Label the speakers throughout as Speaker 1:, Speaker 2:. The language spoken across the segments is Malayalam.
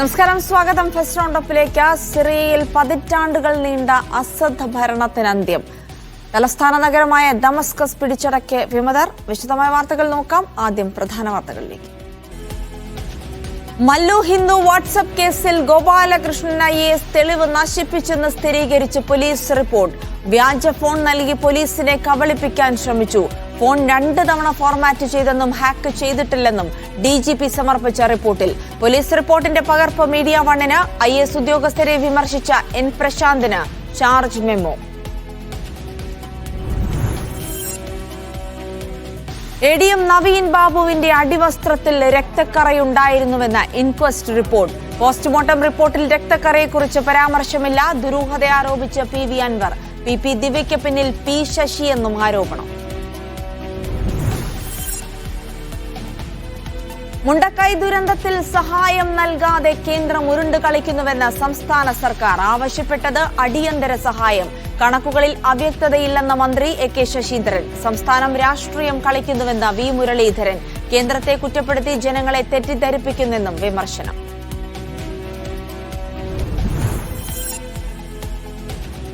Speaker 1: നമസ്കാരം, സ്വാഗതം ഫസ്റ്റ് റൗണ്ടപ്പിലേക്ക്. സിറിയയിൽ പതിറ്റാണ്ടുകൾ നീണ്ട അസദ് ഭരണത്തിന് അന്ത്യം. തലസ്ഥാന നഗരമായ ദമസ്കസ് പിടിച്ചടക്കിയ വിമതർ. വിശദമായ വാർത്തകൾ നോക്കാം. ആദ്യം പ്രധാന വാർത്തകളിലേക്ക്. മല്ലു ഹിന്ദു വാട്സ്ആപ്പ് കേസിൽ ഗോപാലകൃഷ്ണൻ IAS തെളിവ് നശിപ്പിച്ചെന്ന് സ്ഥിരീകരിച്ച് പോലീസ് റിപ്പോർട്ട്. വ്യാജ ഫോൺ നൽകി പോലീസിനെ കബളിപ്പിക്കാൻ ശ്രമിച്ചു. ഫോൺ 2 തവണ ഫോർമാറ്റ് ചെയ്തെന്നും ഹാക്ക് ചെയ്തിട്ടില്ലെന്നും DGP സമർപ്പിച്ച റിപ്പോർട്ടിൽ. പോലീസ് റിപ്പോർട്ടിന്റെ പകർപ്പ് മീഡിയ വണ്ണിന്. IAS ഉദ്യോഗസ്ഥരെ വിമർശിച്ച N പ്രശാന്തിന് ചാർജ് മെമ്മോ. ADM നവീൻ ബാബുവിന്റെ അടിവസ്ത്രത്തിൽ രക്തക്കറയുണ്ടായിരുന്നുവെന്ന ഇൻക്വസ്റ്റ് റിപ്പോർട്ട്. പോസ്റ്റ്മോർട്ടം റിപ്പോർട്ടിൽ രക്തക്കറയെക്കുറിച്ച് പരാമർശമില്ല. ദുരൂഹത ആരോപിച്ച് PV അൻവർ. PP ദിവ്യയ്ക്ക് പിന്നിൽ P ശശി എന്നും ആരോപണം. മുണ്ടക്കൈ ദുരന്തത്തിൽ സഹായം നൽകാതെ കേന്ദ്രം ഉരുണ്ടു കളിക്കുന്നുവെന്ന് സംസ്ഥാന സർക്കാർ. ആവശ്യപ്പെട്ടത് അടിയന്തര സഹായം. കണക്കുകളിൽ അവ്യക്തതയില്ലെന്ന മന്ത്രി AK ശശീന്ദ്രൻ. സംസ്ഥാനം രാഷ്ട്രീയം കളിക്കുന്നുവെന്ന് V മുരളീധരൻ. കേന്ദ്രത്തെ കുറ്റപ്പെടുത്തി ജനങ്ങളെ തെറ്റിദ്ധരിപ്പിക്കുന്നെന്നും വിമർശനം.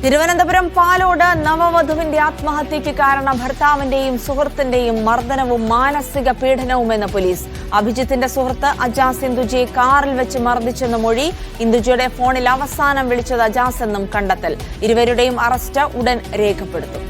Speaker 1: തിരുവനന്തപുരം പാലോട് നവവധുവിന്റെ ആത്മഹത്യയ്ക്ക് കാരണം ഭർത്താവിന്റെയും സുഹൃത്തിന്റെയും മർദ്ദനവും മാനസിക പീഡനവുമെന്ന് പോലീസ്. അഭിജിത്തിന്റെ സുഹൃത്ത് അജാസ് ഇന്ദുജയെ കാറിൽ വെച്ച് മർദ്ദിച്ചെന്ന് മൊഴി. ഇന്ദുജയുടെ ഫോണിൽ അവസാനം വിളിച്ചത് അജാസ് എന്നും കണ്ടെത്തൽ. ഇരുവരുടെയും അറസ്റ്റ് ഉടൻ രേഖപ്പെടുത്തും.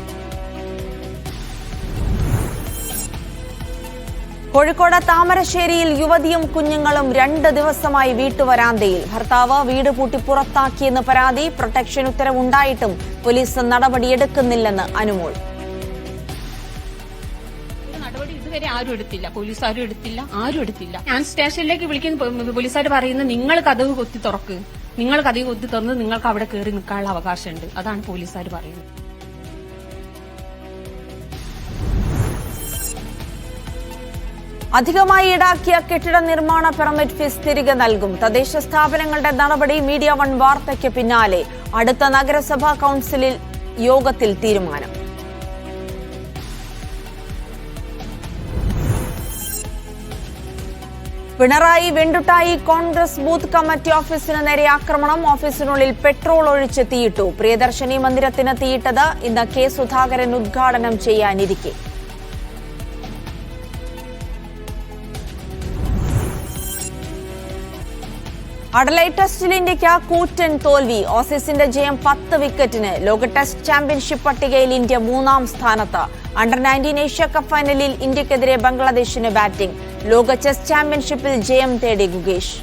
Speaker 1: കോഴിക്കോട് താമരശ്ശേരിയിൽ യുവതിയും കുഞ്ഞുങ്ങളും 2 ദിവസമായി വീട്ടുവരാന്തയിൽ. ഭർത്താവ് വീട് പൂട്ടി പുറത്താക്കിയെന്ന് പരാതി. പ്രൊട്ടക്ഷൻ ഉത്തരവുണ്ടായിട്ടും പോലീസ് നടപടിയെടുക്കുന്നില്ലെന്ന് അനുമോൾ.
Speaker 2: നടപടി ഇതുവരെ ആരും എടുത്തില്ല. പോലീസുകാരും എടുത്തില്ല, ആരും എടുത്തില്ല. ഞാൻ സ്റ്റേഷനിലേക്ക് വിളിക്കുന്ന പോലീസുകാർ പറയുന്നത് നിങ്ങൾ കതവ് കൊത്തി തുറക്ക്, നിങ്ങൾ കതവ് കൊത്തി തുറന്ന് നിങ്ങൾക്ക് അവിടെ കയറി നിൽക്കാനുള്ള അവകാശമുണ്ട്. അതാണ് പോലീസുകാർ പറയുന്നത്.
Speaker 1: അധികമായി ഈടാക്കിയ കെട്ടിട നിർമ്മാണ പെർമിറ്റ് ഫീസ് തിരികെ നൽകും. തദ്ദേശ സ്ഥാപനങ്ങളുടെ നടപടി മീഡിയ വൺ വാർത്തയ്ക്ക് പിന്നാലെ. അടുത്ത നഗരസഭാ കൌൺസിലിൽ യോഗത്തിൽ തീരുമാനം. പിണറായി വെണ്ടുട്ടായി കോൺഗ്രസ് ബൂത്ത് കമ്മിറ്റി ഓഫീസിന് നേരെ ആക്രമണം. ഓഫീസിനുള്ളിൽ പെട്രോൾ ഒഴിച്ച് തീയിട്ടു. പ്രിയദർശിനി മന്ദിരത്തിന് തീയിട്ടത് ഇന്ന് K സുധാകരൻ ഉദ്ഘാടനം ചെയ്യാനിരിക്കെ. അഡലൈഡ് ടെസ്റ്റിൽ ഇന്ത്യയ്ക്ക് കൂറ്റൻ തോൽവി. ഓസീസിന്റെ ജയം 10 വിക്കറ്റിന്. ലോക ടെസ്റ്റ് ചാമ്പ്യൻഷിപ്പ് പട്ടികയിൽ ഇന്ത്യ 3ാം സ്ഥാനത്ത്. അണ്ടർ-19 ഏഷ്യ കപ്പ് ഫൈനലിൽ ഇന്ത്യക്കെതിരെ ബംഗ്ലാദേശിന് ബാറ്റിംഗ്. ലോക ചെസ് ചാമ്പ്യൻഷിപ്പിൽ ജയം തേടി ഗുകേഷ്.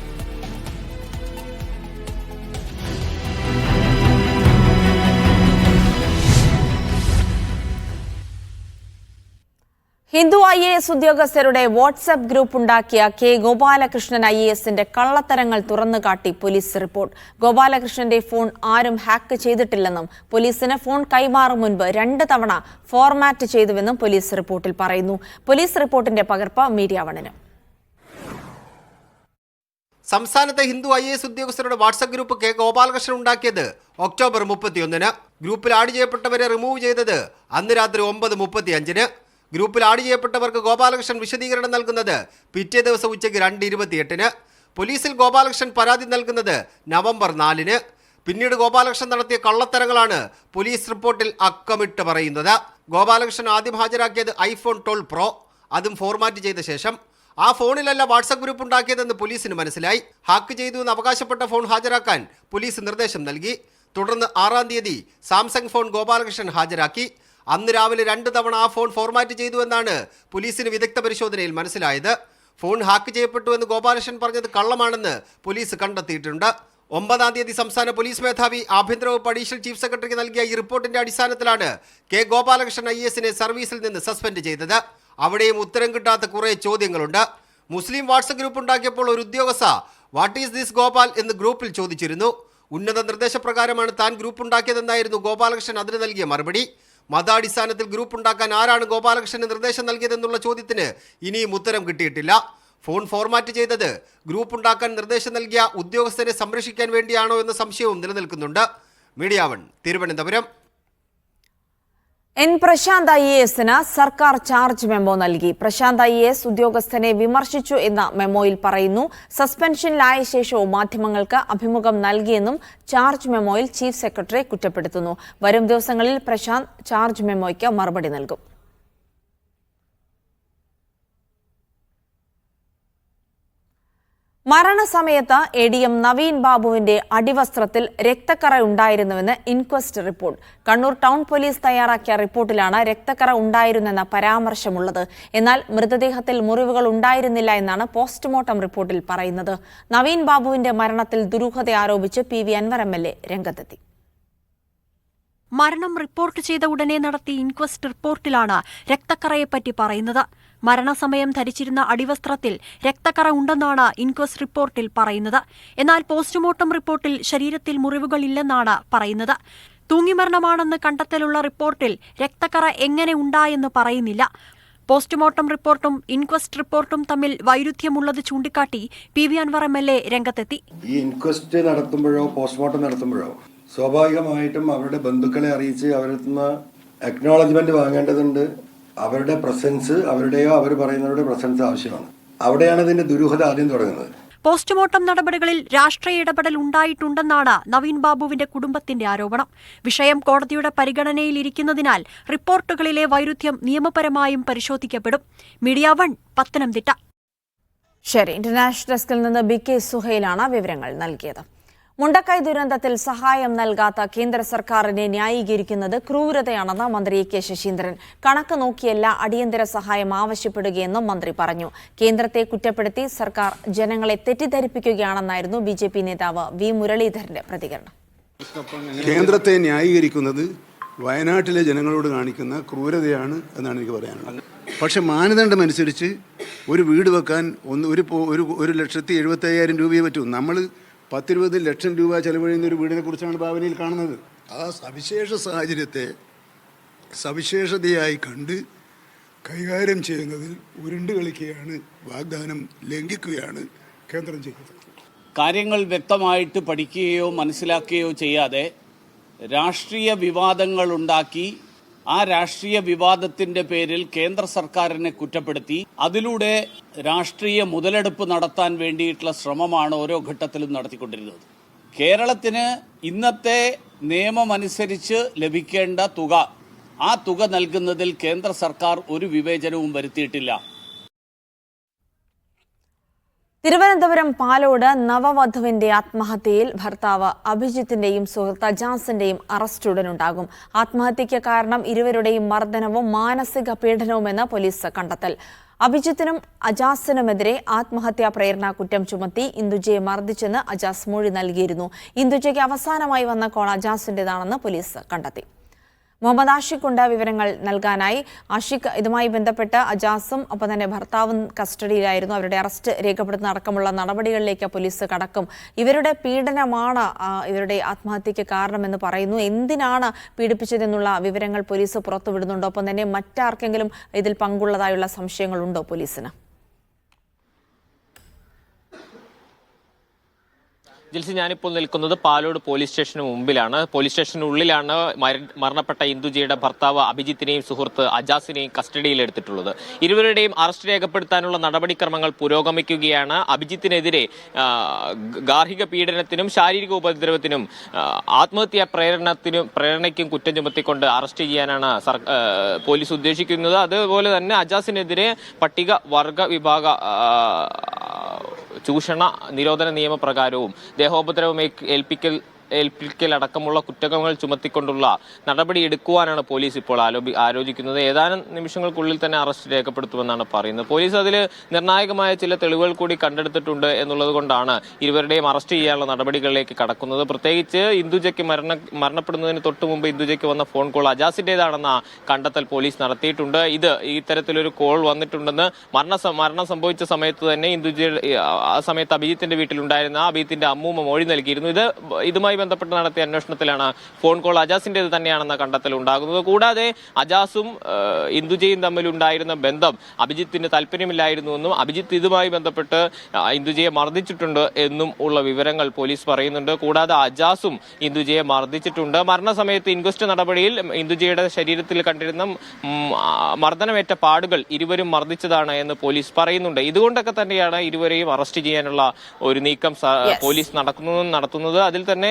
Speaker 1: ഹിന്ദു IAS ഉദ്യോഗസ്ഥരുടെ വാട്സ്ആപ്പ് ഗ്രൂപ്പ് ഉണ്ടാക്കിയ K ഗോപാലകൃഷ്ണൻ IASന്റെ കള്ളത്തരങ്ങൾ തുറന്നുകാട്ടി പോലീസ് റിപ്പോർട്ട്. ഗോപാലകൃഷ്ണന്റെ ഫോൺ ആരും ഹാക്ക് ചെയ്തിട്ടില്ലെന്നും പോലീസിന് ഫോൺ കൈമാറും മുൻപ് 2 തവണ ഫോർമാറ്റ് ചെയ്തുവെന്നും പോലീസ് റിപ്പോർട്ടിൽ പറയുന്നു. പോലീസ് റിപ്പോർട്ടിന്റെ പകർപ്പ് മീഡിയ വണ്ണിന്.
Speaker 3: സംസ്ഥാനത്തെ ഹിന്ദു IAS ഉദ്യോഗസ്ഥരുടെ വാട്സ്ആപ്പ് ഗ്രൂപ്പ് K ഗോപാലകൃഷ്ണൻ ഉണ്ടാക്കിയത് ഒക്ടോബർ 31-ന്. ഗ്രൂപ്പിൽ ആഡ് ചെയ്യപ്പെട്ടവരെ റിമൂവ് ചെയ്തത് അന്ന് രാത്രി 9:35-ന്. ഗ്രൂപ്പിൽ ആഡ് ചെയ്യപ്പെട്ടവർക്ക് ഗോപാലകൃഷ്ണൻ വിശദീകരണം നൽകുന്നത് പിറ്റേ ദിവസം ഉച്ചയ്ക്ക് 2:28-ന്. പോലീസിൽ ഗോപാലകൃഷ്ണൻ പരാതി നൽകുന്നത് നവംബർ 4-ന്. പിന്നീട് ഗോപാലകൃഷ്ണൻ നടത്തിയ കള്ളത്തരങ്ങളാണ് പോലീസ് റിപ്പോർട്ടിൽ അക്കമിട്ട് പറയുന്നത്. ഗോപാലകൃഷ്ണൻ ആദ്യം ഹാജരാക്കിയത് iPhone 12 Pro. അതും ഫോർമാറ്റ് ചെയ്ത ശേഷം. ആ ഫോണിലല്ല വാട്സ്ആപ്പ് ഗ്രൂപ്പ് ഉണ്ടാക്കിയതെന്ന് പോലീസിന് മനസ്സിലായി. ഹാക്ക് ചെയ്തു എന്ന് അവകാശപ്പെട്ട ഫോൺ ഹാജരാക്കാൻ പോലീസ് നിർദ്ദേശം നൽകി. തുടർന്ന് 6-ാം തീയതി സാംസങ് ഫോൺ ഗോപാലകൃഷ്ണൻ ഹാജരാക്കി. അന്ന് രാവിലെ 2 തവണ ആ ഫോൺ ഫോർമാറ്റ് ചെയ്തു എന്നാണ് പോലീസിന് വിദഗ്ധ പരിശോധനയിൽ മനസ്സിലായത്. ഫോൺ ഹാക്ക് ചെയ്യപ്പെട്ടു എന്ന് ഗോപാലകൃഷ്ണൻ പറഞ്ഞത് കള്ളമാണെന്ന് പോലീസ് കണ്ടെത്തിയിട്ടുണ്ട്. 9-ാം തീയതി സംസ്ഥാന പോലീസ് മേധാവി ആഭ്യന്തര വകുപ്പ് അഡീഷണൽ ചീഫ് സെക്രട്ടറിക്ക് നൽകിയ ഈ റിപ്പോർട്ടിന്റെ അടിസ്ഥാനത്തിലാണ് K ഗോപാലകൃഷ്ണൻ IASനെ സർവീസിൽ നിന്ന് സസ്പെൻഡ് ചെയ്തത്. അവിടെയും ഉത്തരം കിട്ടാത്ത കുറേ ചോദ്യങ്ങളുണ്ട്. മുസ്ലിം വാട്സ്ആപ്പ് ഗ്രൂപ്പ് ഉണ്ടാക്കിയപ്പോൾ ഒരു ഉദ്യോഗസ്ഥ വാട്ട് ഈസ് ദിസ് ഗോപാൽ എന്ന് ഗ്രൂപ്പിൽ ചോദിച്ചിരുന്നു. ഉന്നത നിർദ്ദേശപ്രകാരമാണ് താൻ ഗ്രൂപ്പ് ഉണ്ടാക്കിയതെന്നായിരുന്നു ഗോപാലകൃഷ്ണൻ അതിന് നൽകിയ മറുപടി. മതാടിസ്ഥാനത്തിൽ ഗ്രൂപ്പ് ഉണ്ടാക്കാൻ ആരാണ് ഗോപാലകൃഷ്ണന് നിർദ്ദേശം നൽകിയതെന്നുള്ള ചോദ്യത്തിന് ഇനിയും ഉത്തരം കിട്ടിയിട്ടില്ല. ഫോൺ ഫോർമാറ്റ് ചെയ്തത് ഗ്രൂപ്പ് ഉണ്ടാക്കാൻ നിർദ്ദേശം നൽകിയ ഉദ്യോഗസ്ഥരെ സംരക്ഷിക്കാൻ വേണ്ടിയാണോ എന്ന സംശയവും നിലനിൽക്കുന്നുണ്ട്. Media one, Thiruvananthapuram.
Speaker 1: N Prashanth IASന് സർക്കാർ ചാർജ് മെമ്മോ നൽകി. പ്രശാന്ത് IAS ഉദ്യോഗസ്ഥനെ വിമർശിച്ചു എന്ന മെമ്മോയിൽ പറയുന്നു. സസ്പെൻഷനിലായ ശേഷവും മാധ്യമങ്ങൾക്ക് അഭിമുഖം നൽകിയെന്നും ചാർജ് മെമ്മോയിൽ ചീഫ് സെക്രട്ടറി കുറ്റപ്പെടുത്തുന്നു. വരും ദിവസങ്ങളിൽ പ്രശാന്ത് ചാർജ് മെമ്മോയ്ക്ക് മറുപടി നൽകും. മരണസമയത്ത് ADM നവീൻ ബാബുവിന്റെ അടിവസ്ത്രത്തിൽ രക്തക്കറ ഉണ്ടായിരുന്നുവെന്ന് inquest report. Kannur town police തയ്യാറാക്കിയ റിപ്പോർട്ടിലാണ് രക്തക്കറ ഉണ്ടായിരുന്നെന്ന പരാമർശമുള്ളത്. എന്നാൽ മൃതദേഹത്തിൽ മുറിവുകൾ ഉണ്ടായിരുന്നില്ല എന്നാണ് പോസ്റ്റ്മോർട്ടം റിപ്പോർട്ടിൽ പറയുന്നത്. നവീൻ ബാബുവിന്റെ മരണത്തിൽ ദുരൂഹത ആരോപിച്ച് PV അൻവർ MLA രംഗത്തെത്തി.
Speaker 4: മരണം റിപ്പോർട്ട് ചെയ്ത ഉടനെ നടത്തിയ ഇൻക്വസ്റ്റ് റിപ്പോർട്ടിലാണ് രക്തക്കറയെപ്പറ്റി പറയുന്നത്. മരണസമയം ധരിച്ചിരുന്ന അടിവസ്ത്രത്തിൽ രക്തക്കറ ഉണ്ടെന്നാണ് ഇൻക്വസ്റ്റ് റിപ്പോർട്ടിൽ പറയുന്നത്. എന്നാൽ പോസ്റ്റ്മോർട്ടം റിപ്പോർട്ടിൽ ശരീരത്തിൽ മുറിവുകളില്ലെന്നാണ് പറയുന്നത്. തൂങ്ങിമരണമാണെന്ന് കണ്ടെത്തലുള്ള റിപ്പോർട്ടിൽ രക്തക്കറ എങ്ങനെ ഉണ്ടായെന്ന് പറയുന്നില്ല. പോസ്റ്റ്മോർട്ടം റിപ്പോർട്ടും ഇൻക്വസ്റ്റ് റിപ്പോർട്ടും തമ്മിൽ വൈരുദ്ധ്യമുള്ളത് ചൂണ്ടിക്കാട്ടി PV അൻവർ MLA രംഗത്തെത്തി.
Speaker 5: ഈ ഇൻക്വസ്റ്റ് നടത്തുമ്പോഴോ പോസ്റ്റ്മോർട്ടം നടത്തുമ്പോഴോ സ്വാഭാവികമായിട്ടും അവരുടെ ബന്ധുക്കളെ അറിയിച്ച് അവരിൽ നിന്ന് അക്നോളജ്മെന്റ് വാങ്ങേണ്ടതുണ്ട്. അവരുടെ പ്രസൻസ്, അവരുടെയോ അവർ പറയുന്നവരുടെ പ്രസൻസ് ആവശ്യമാണ്. അവിടെയാണ് ഇതിന്റെ ദുരൂഹത ആദ്യം തുടങ്ങുന്നത്.
Speaker 4: പോസ്റ്റ്മോർട്ടം നടപടികളിൽ രാഷ്ട്രീയ ഇടപെടൽ ഉണ്ടായിട്ടുണ്ടെന്നാണ് നവീൻ ബാബുവിന്റെ കുടുംബത്തിന്റെ ആരോപണം. വിഷയം കോടതിയുടെ പരിഗണനയിലിരിക്കുന്നതിനാൽ റിപ്പോർട്ടുകളിലെ വൈരുദ്ധ്യം നിയമപരമായും പരിശോധിക്കപ്പെടും. മീഡിയ 1 പത്തനംതിട്ട.
Speaker 1: ശരി, ഇന്റർനാഷണൽ ഡെസ്കിൽ നിന്ന് BK സുഹൈലാണ് വിവരങ്ങൾ നൽകിയത്. മുണ്ടക്കൈ ദുരന്തത്തിൽ സഹായം നൽകാത്ത കേന്ദ്ര സർക്കാരിനെ ന്യായീകരിക്കുന്നത് ക്രൂരതയാണെന്ന് മന്ത്രി AK ശശീന്ദ്രൻ. കണക്ക് നോക്കിയല്ല അടിയന്തര സഹായം ആവശ്യപ്പെടുകയെന്നും മന്ത്രി പറഞ്ഞു. കേന്ദ്രത്തെ കുറ്റപ്പെടുത്തി സർക്കാർ ജനങ്ങളെ തെറ്റിദ്ധരിപ്പിക്കുകയാണെന്നായിരുന്നു BJP നേതാവ് V മുരളീധരന്റെ പ്രതികരണം.
Speaker 6: കേന്ദ്രത്തെ ന്യായീകരിക്കുന്നത് വയനാട്ടിലെ ജനങ്ങളോട് കാണിക്കുന്ന ക്രൂരതയാണ് എന്നാണ് എനിക്ക് പറയാനുള്ളത്. പക്ഷെ മാനദണ്ഡം അനുസരിച്ച് ഒരു വീട് വെക്കാൻ 1,75,000 രൂപയെ പറ്റൂ. നമ്മൾ 10-20 ലക്ഷം രൂപ ചെലവഴിയുന്ന ഒരു വീടിനെ കുറിച്ചാണ് ഭാവനയിൽ കാണുന്നത്. ആ സവിശേഷ സാഹചര്യത്തെ സവിശേഷതയായി കണ്ട് കൈകാര്യം ചെയ്യുന്നതിൽ ഉരുണ്ട് കളിക്കുകയാണ്, വാഗ്ദാനം ലംഘിക്കുകയാണ് കേന്ദ്രം ചെയ്യുന്നത്.
Speaker 7: കാര്യങ്ങൾ വ്യക്തമായിട്ട് പഠിക്കുകയോ മനസ്സിലാക്കുകയോ ചെയ്യാതെ രാഷ്ട്രീയ വിവാദങ്ങൾ ഉണ്ടാക്കി ആ രാഷ്ട്രീയ വിവാദത്തിന്റെ പേരിൽ കേന്ദ്ര സർക്കാരിനെ കുറ്റപ്പെടുത്തി അതിലൂടെ രാഷ്ട്രീയ മുതലെടുപ്പ് നടത്താൻ വേണ്ടിയിട്ടുള്ള ശ്രമമാണ് ഓരോ ഘട്ടത്തിലും നടത്തിക്കൊണ്ടിരുന്നത്. കേരളത്തിന് ഇന്നത്തെ നിയമമനുസരിച്ച് ലഭിക്കേണ്ട തുക, ആ തുക നൽകുന്നതിൽ കേന്ദ്ര സർക്കാർ ഒരു വിവേചനവും വരുത്തിയിട്ടില്ല.
Speaker 1: തിരുവനന്തപുരം പാലോട് നവവധുവിന്റെ ആത്മഹത്യയിൽ ഭർത്താവ് അഭിജിത്തിന്റെയും സുഹൃത്ത് അജാസിന്റെയും അറസ്റ്റ് ഉടനുണ്ടാകും. ആത്മഹത്യയ്ക്ക് കാരണം ഇരുവരുടെയും മർദ്ദനവും മാനസിക പീഡനവുമെന്ന് പോലീസ് കണ്ടെത്തൽ. അഭിജിത്തിനും അജാസിനുമെതിരെ ആത്മഹത്യാ പ്രേരണ കുറ്റം ചുമത്തി ഇന്ദുജയെ മർദ്ദിച്ചെന്ന് അജാസ് മൊഴി നൽകിയിരുന്നു. ഇന്ദുജയ്ക്ക് അവസാനമായി വന്ന കോൾ അജാസിന്റേതാണെന്ന് പോലീസ് കണ്ടെത്തി. മുഹമ്മദ് ആഷിഖ് ഉണ്ട് വിവരങ്ങൾ നൽകാനായി. ആഷിഖ്, ഇതുമായി ബന്ധപ്പെട്ട് അജാസും ഒപ്പം തന്നെ ഭർത്താവും കസ്റ്റഡിയിലായിരുന്നു. അവരുടെ അറസ്റ്റ് രേഖപ്പെടുത്തുന്ന അടക്കമുള്ള നടപടികളിലേക്ക് പോലീസ് കടക്കും. ഇവരുടെ പീഡനമാണ് ഇവരുടെ ആത്മഹത്യയ്ക്ക് കാരണമെന്ന് പറയുന്നു. എന്തിനാണ് പീഡിപ്പിച്ചതെന്നുള്ള വിവരങ്ങൾ പോലീസ് പുറത്തുവിടുന്നുണ്ടോ? ഒപ്പം തന്നെ മറ്റാർക്കെങ്കിലും ഇതിൽ പങ്കുള്ളതായുള്ള സംശയങ്ങളുണ്ടോ പോലീസിന്?
Speaker 8: ജിൽസി, ഞാനിപ്പോൾ നിൽക്കുന്നത് പാലോട് പോലീസ് സ്റ്റേഷന് മുമ്പിലാണ്. പോലീസ് സ്റ്റേഷനുള്ളിലാണ് മരണപ്പെട്ട ഇന്ദുജയുടെ ഭർത്താവ് അഭിജിത്തിനെയും സുഹൃത്ത് അജാസിനെയും കസ്റ്റഡിയിലെടുത്തിട്ടുള്ളത്. ഇരുവരുടെയും അറസ്റ്റ് രേഖപ്പെടുത്താനുള്ള നടപടിക്രമങ്ങൾ പുരോഗമിക്കുകയാണ്. അഭിജിത്തിനെതിരെ ഗാർഹിക പീഡനത്തിനും ശാരീരിക ഉപദ്രവത്തിനും ആത്മഹത്യാ പ്രേരണയ്ക്കും കുറ്റം ചുമത്തിക്കൊണ്ട് അറസ്റ്റ് ചെയ്യാനാണ് പോലീസ് ഉദ്ദേശിക്കുന്നത്. അതുപോലെ തന്നെ അജാസിനെതിരെ പട്ടിക വർഗ വിഭാഗ ചൂഷണ നിരോധന നിയമപ്രകാരവും ദേഹോപദ്രവം ഏൽപ്പിക്കൽ അടക്കമുള്ള കുറ്റങ്ങൾ ചുമത്തിക്കൊണ്ടുള്ള നടപടി എടുക്കുവാനാണ് പോലീസ് ഇപ്പോൾ ആലോചിക്കുന്നത്. ഏതാനും നിമിഷങ്ങൾക്കുള്ളിൽ തന്നെ അറസ്റ്റ് രേഖപ്പെടുത്തുമെന്നാണ് പറയുന്നത്. പോലീസ് അതിൽ നിർണായകമായ ചില തെളിവുകൾ കൂടി കണ്ടെടുത്തിട്ടുണ്ട് എന്നുള്ളത് കൊണ്ടാണ് ഇരുവരുടെയും അറസ്റ്റ് ചെയ്യാനുള്ള നടപടികളിലേക്ക് കടക്കുന്നത്. പ്രത്യേകിച്ച് ഇന്ദുജയ്ക്ക് മരണപ്പെടുന്നതിന് തൊട്ടു മുമ്പ് ഇന്ദുജയ്ക്ക് വന്ന ഫോൺ കോൾ അജാസിന്റേതാണെന്ന കണ്ടെത്തൽ പോലീസ് നടത്തിയിട്ടുണ്ട്. ഇത്തരത്തിലൊരു കോൾ വന്നിട്ടുണ്ടെന്ന് മരണം സംഭവിച്ച സമയത്ത് തന്നെ ആ സമയത്ത് അഭിജിത്തിന്റെ വീട്ടിലുണ്ടായിരുന്ന അഭിജിത്തിന്റെ അമ്മൂമ്മ മൊഴി നൽകിയിരുന്നു. ഇതുമായി ഇതുമായി ബന്ധപ്പെട്ട് നടത്തിയ അന്വേഷണത്തിലാണ് ഫോൺ കോൾ അജാസിന്റേത് തന്നെയാണെന്ന കണ്ടെത്തൽ ഉണ്ടാകുന്നത്. കൂടാതെ അജാസും ഇന്ദുജയും തമ്മിലുണ്ടായിരുന്ന ബന്ധം അഭിജിത്തിന് താല്പര്യമില്ലായിരുന്നുവെന്നും അഭിജിത്ത് ഇതുമായി ബന്ധപ്പെട്ട് ഇന്ദുജയെ മർദ്ദിച്ചിട്ടുണ്ട് എന്നും ഉള്ള വിവരങ്ങൾ പോലീസ് പറയുന്നുണ്ട്. കൂടാതെ അജാസും ഇന്ദുജയെ മർദ്ദിച്ചിട്ടുണ്ട്. മരണസമയത്ത് ഇൻക്വസ്റ്റ് നടപടിയിൽ ഇന്ദുജയുടെ ശരീരത്തിൽ കണ്ടിരുന്ന മർദ്ദനമേറ്റ പാടുകൾ ഇരുവരും മർദ്ദിച്ചതാണ് എന്ന് പോലീസ് പറയുന്നുണ്ട്. ഇതുകൊണ്ടൊക്കെ തന്നെയാണ് ഇരുവരെയും അറസ്റ്റ് ചെയ്യാനുള്ള ഒരു നീക്കം പോലീസ് നടത്തുന്നത്. അതിൽ തന്നെ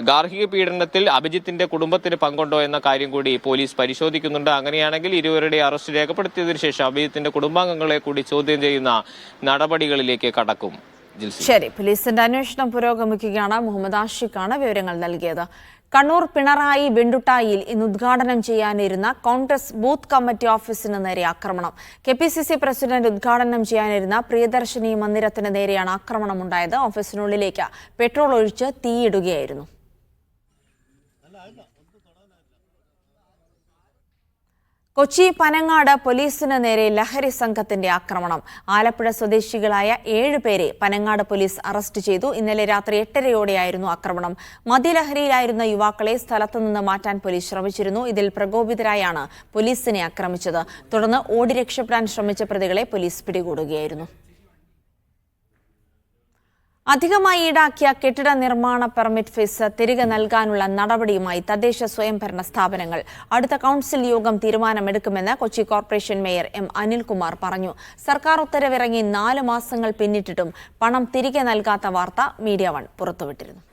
Speaker 8: ഗാർഹിക പീഡനത്തിൽ അഭിജിത്തിന്റെ കുടുംബത്തിന് പങ്കുണ്ടോ എന്ന കാര്യം കൂടി പോലീസ് പരിശോധിക്കുന്നുണ്ട്. അങ്ങനെയാണെങ്കിൽ ഇരുവരുടെ അറസ്റ്റ് രേഖപ്പെടുത്തിയതിനു ശേഷം അഭിജിത്തിന്റെ കുടുംബാംഗങ്ങളെ കൂടി ചോദ്യം ചെയ്യുന്ന നടപടികളിലേക്ക് കടക്കും.
Speaker 1: ശരി, പോലീസിന്റെ അന്വേഷണം പുരോഗമിക്കുകയാണ്. മുഹമ്മദ് ആഷിഖാണ് വിവരങ്ങൾ നൽകിയത്. കണ്ണൂർ പിണറായി വെണ്ടുട്ടായിൽ ഇന്ന് ഉദ്ഘാടനം ചെയ്യാനിരുന്ന കോൺഗ്രസ് ബൂത്ത് കമ്മിറ്റി ഓഫീസിന് നേരെ ആക്രമണം. KPCC പ്രസിഡന്റ് ഉദ്ഘാടനം ചെയ്യാനിരുന്ന പ്രിയദർശിനി മന്ദിരത്തിന് നേരെയാണ് ആക്രമണമുണ്ടായത്. ഓഫീസിനുള്ളിലേക്ക് പെട്രോൾ ഒഴിച്ച് തീയിടുകയായിരുന്നു. കൊച്ചി പനങ്ങാട് പോലീസിന് നേരെ ലഹരി സംഘത്തിന്റെ ആക്രമണം. ആലപ്പുഴ സ്വദേശികളായ 7 പേരെ പനങ്ങാട് പോലീസ് അറസ്റ്റ് ചെയ്തു. ഇന്നലെ രാത്രി 8:30യോടെയായിരുന്നു ആക്രമണം. മദ്യലഹരിയിലായിരുന്ന യുവാക്കളെ സ്ഥലത്തുനിന്ന് മാറ്റാൻ പോലീസ് ശ്രമിച്ചിരുന്നു. ഇതിൽ പ്രകോപിതരായാണ് പോലീസിനെ ആക്രമിച്ചത്. തുടർന്ന് ഓടി രക്ഷപ്പെടാൻ ശ്രമിച്ച പ്രതികളെ പോലീസ് പിടികൂടുകയായിരുന്നു. അധികമായി ഈടാക്കിയ കെട്ടിട നിർമ്മാണ പെർമിറ്റ് ഫീസ് തിരികെ നൽകാനുള്ള നടപടിയുമായി തദ്ദേശ സ്വയംഭരണ സ്ഥാപനങ്ങൾ. അടുത്ത കൌൺസിൽ യോഗം തീരുമാനമെടുക്കുമെന്ന് Kochi corporation mayor M. Anilkumar പറഞ്ഞു. സർക്കാർ ഉത്തരവിറങ്ങി 4 മാസങ്ങൾ പിന്നിട്ടിട്ടും പണം തിരികെ നൽകാത്ത വാർത്ത മീഡിയ 1 പുറത്തുവിട്ടിരുന്നു.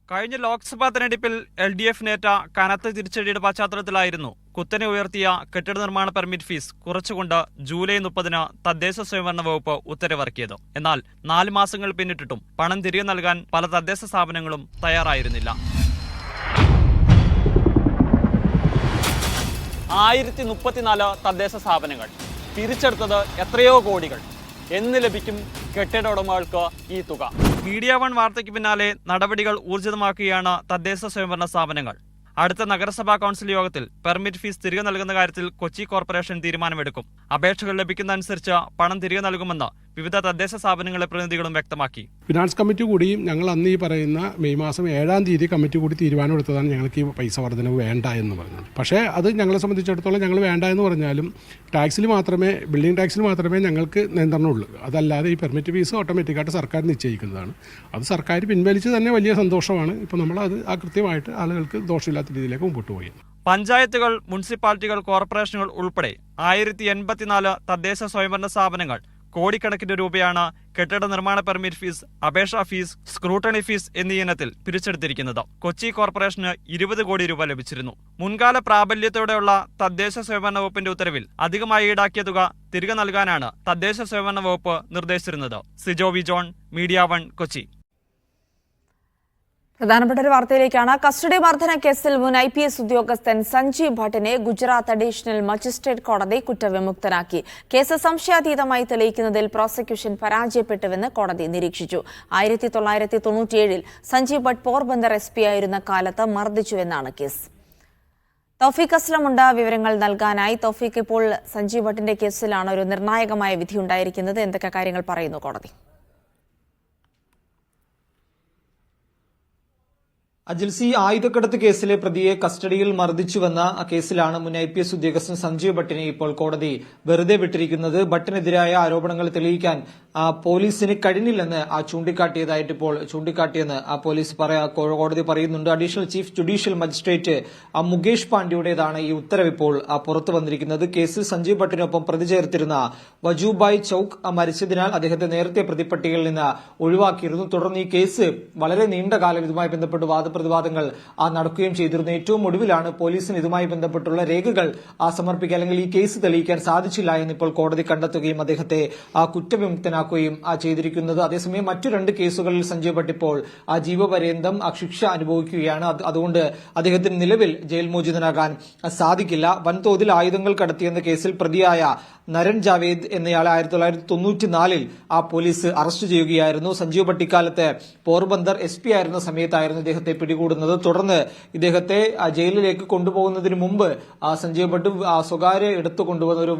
Speaker 9: കഴിഞ്ഞ ലോക്സഭാ തെരഞ്ഞെടുപ്പിൽ LDF നേറ്റ കനത്ത തിരിച്ചടിയുടെ പശ്ചാത്തലത്തിലായിരുന്നു കുത്തനെ ഉയർത്തിയ കെട്ടിട നിർമ്മാണ പെർമിറ്റ് ഫീസ് കുറച്ചുകൊണ്ട് ജൂലൈ 30-ന് തദ്ദേശ സ്വയംഭരണ വകുപ്പ് ഉത്തരവിറക്കിയത്. എന്നാൽ 4 മാസങ്ങൾ പിന്നിട്ടിട്ടും പണം തിരികെ നൽകാൻ പല തദ്ദേശ സ്ഥാപനങ്ങളും തയ്യാറായിരുന്നില്ല. 1034 തദ്ദേശ സ്ഥാപനങ്ങൾ പിരിച്ചെടുത്തത് എത്രയോ കോടികൾ. എന്ന് ലഭിക്കും കെട്ടിട ഉടമകൾക്ക് ഈ തുക? മീഡിയ 1 വാർത്തയ്ക്ക് പിന്നാലെ നടപടികൾ ഊർജിതമാക്കുകയാണ് തദ്ദേശ സ്വയംഭരണ സ്ഥാപനങ്ങൾ. അടുത്ത നഗരസഭാ കൌൺസിൽ യോഗത്തിൽ പെർമിറ്റ് ഫീസ് തിരികെ നൽകുന്ന കാര്യത്തിൽ കൊച്ചി കോർപ്പറേഷൻ തീരുമാനമെടുക്കും. അപേക്ഷകൾ ലഭിക്കുന്നതനുസരിച്ച് പണം തിരികെ നൽകുമെന്ന് വിവിധ തദ്ദേശ സ്ഥാപനങ്ങളെ പ്രതിനിധികളും വ്യക്തമാക്കി.
Speaker 10: ഫിനാൻസ് കമ്മിറ്റി കൂടിയും ഞങ്ങൾ അന്ന് ഈ പറയുന്ന മെയ് മാസം 7-ാം തീയതി കമ്മിറ്റി കൂടി തീരുമാനമെടുത്തതാണ് ഞങ്ങൾക്ക് ഈ പൈസ വർധനവ് വേണ്ട എന്ന് പറഞ്ഞത്. പക്ഷേ അത് ഞങ്ങളെ സംബന്ധിച്ചിടത്തോളം ഞങ്ങൾ വേണ്ട എന്ന് പറഞ്ഞാലും ടാക്സിൽ മാത്രമേ, ബിൽഡിംഗ് ടാക്സിൽ മാത്രമേ ഞങ്ങൾക്ക് നിയന്ത്രണമുള്ളൂ. അതല്ലാതെ ഈ പെർമിറ്റ് ഫീസ് ഓട്ടോമാറ്റിക്കായിട്ട് സർക്കാർ നിശ്ചയിക്കുന്നതാണ്. അത് സർക്കാർ പിൻവലിച്ച് തന്നെ വലിയ സന്തോഷമാണ്. ഇപ്പോൾ നമ്മളത് കൃത്യമായിട്ട് ആളുകൾക്ക് ദോഷമില്ലാത്ത രീതിയിലേക്ക് മുമ്പോട്ട് പോയി.
Speaker 9: പഞ്ചായത്തുകൾ, മുനിസിപ്പാലിറ്റികൾ, കോർപ്പറേഷനുകൾ ഉൾപ്പെടെ 1084 തദ്ദേശ സ്വയംഭരണ സ്ഥാപനങ്ങൾ കോടിക്കണക്കിന് രൂപയാണ് കെട്ടിട നിർമ്മാണ പെർമിറ്റ് ഫീസ്, അപേക്ഷാ ഫീസ്, സ്ക്രൂട്ടണി ഫീസ് എന്നീ ഇനത്തിൽ പിരിച്ചെടുത്തിരിക്കുന്നത്. കൊച്ചി കോർപ്പറേഷന് 20 കോടി രൂപ ലഭിച്ചിരുന്നു. മുൻകാല പ്രാബല്യത്തോടെയുള്ള തദ്ദേശ സ്വയംഭരണ വകുപ്പിന്റെ ഉത്തരവിൽ അധികമായി ഈടാക്കിയ തുക തിരികെ നൽകാനാണ് തദ്ദേശ സ്വയംഭരണ വകുപ്പ് നിർദ്ദേശിച്ചിരുന്നത്. Sijo V John, media 1, Kochi.
Speaker 1: പ്രധാനപ്പെട്ട ഒരു വാർത്തയിലേക്കാണ്. കസ്റ്റഡി മർദ്ദന കേസിൽ മുൻ IPS ഉദ്യോഗസ്ഥൻ സഞ്ജീവ് ഭട്ടിനെ ഗുജറാത്ത് അഡീഷണൽ മജിസ്ട്രേറ്റ് കോടതി കുറ്റവിമുക്തനാക്കി. കേസ് സംശയാതീതമായി തെളിയിക്കുന്നതിൽ പ്രോസിക്യൂഷൻ പരാജയപ്പെട്ടുവെന്ന് കോടതി നിരീക്ഷിച്ചു. 1997-ൽ സഞ്ജീവ് ഭട്ട് പോർബന്ദർ SP ആയിരുന്ന കാലത്ത് മർദ്ദിച്ചുവെന്നാണ് കേസ്. തൗഫീഖ് അസ്ലമുണ്ട് വിവരങ്ങൾ നൽകാനായി. തൗഫീഖ്, ഇപ്പോൾ സഞ്ജീവ് ഭട്ടിന്റെ കേസിലാണ് ഒരു നിർണായകമായ വിധി ഉണ്ടായിരിക്കുന്നത്. എന്തൊക്കെ കാര്യങ്ങൾ പറയുന്നു കോടതി?
Speaker 11: അജിൽസി, ആയുധക്കടത്ത് കേസിലെ പ്രതിയെ കസ്റ്റഡിയിൽ മർദ്ദിച്ചുവെന്ന കേസിലാണ് മുൻ IPS ഉദ്യോഗസ്ഥൻ സഞ്ജീവ് ഭട്ടിനെ ഇപ്പോൾ കോടതി വെറുതെ വിട്ടിരിക്കുന്നത്. ഭട്ടിനെതിരായ ആരോപണങ്ങൾ തെളിയിക്കാൻ പോലീസിന് കഴിഞ്ഞില്ലെന്ന് ചൂണ്ടിക്കാട്ടിയെന്ന് പോലീസ് കോടതി പറയുന്നുണ്ട്. Additional chief judicial magistrate Mukesh പാണ്ഡ്യയുടേതാണ് ഈ ഉത്തരവ് ഇപ്പോൾ പുറത്തു വന്നിരിക്കുന്നത്. കേസിൽ സഞ്ജീവ് ഭട്ടിനൊപ്പം പ്രതി ചേർത്തിരുന്ന വജൂഭായ് ചൌക്ക് മരിച്ചതിനാൽ അദ്ദേഹത്തെ നേരത്തെ പ്രതിപ്പട്ടികയിൽ നിന്ന് ഒഴിവാക്കിയിരുന്നു. തുടർന്ന് ഈ കേസ് വളരെ നീണ്ട കാലം ഇതുമായി ബന്ധപ്പെട്ട് വാദപ്രതിവാദങ്ങൾ നടക്കുകയും ചെയ്തിരുന്നു. ഏറ്റവും ഒടുവിലാണ് പോലീസിന് ഇതുമായി ബന്ധപ്പെട്ടുള്ള രേഖകൾ സമർപ്പിക്കുക, അല്ലെങ്കിൽ ഈ കേസ് തെളിയിക്കാൻ സാധിച്ചില്ല എന്ന് ഇപ്പോൾ കോടതി കണ്ടെത്തുകയും അദ്ദേഹത്തെ കുറ്റവിമുക്തനാക്കുകയും ചെയ്തിരിക്കുന്നത്. അതേസമയം മറ്റു 2 കേസുകളിൽ സഞ്ജീവ് ഭട്ട് ഇപ്പോൾ ജീവപര്യന്തം ശിക്ഷ അനുഭവിക്കുകയാണ്. അതുകൊണ്ട് അദ്ദേഹത്തിന് നിലവിൽ ജയിൽ മോചിതനാകാൻ സാധിക്കില്ല. വൻതോതിൽ ആയുധങ്ങൾ കടത്തിയെന്ന കേസിൽ പ്രതിയായ നരൻ ജാവേദ് എന്നയാളെ 1994-ൽ പോലീസ് അറസ്റ്റ് ചെയ്യുകയായിരുന്നു. സഞ്ജീവ് ഭട്ട് ഇക്കാലത്ത് പോർബന്ദർ SP ആയിരുന്ന സമയത്തായിരുന്നു ഇദ്ദേഹത്തെ പിടികൂടുന്നത്. തുടർന്ന് ഇദ്ദേഹത്തെ ജയിലിലേക്ക് കൊണ്ടുപോകുന്നതിന് മുമ്പ് സഞ്ജീവ് ഭട്ട് സ്വകാര്യ എടുത്തു കൊണ്ടുവന്ന ഒരു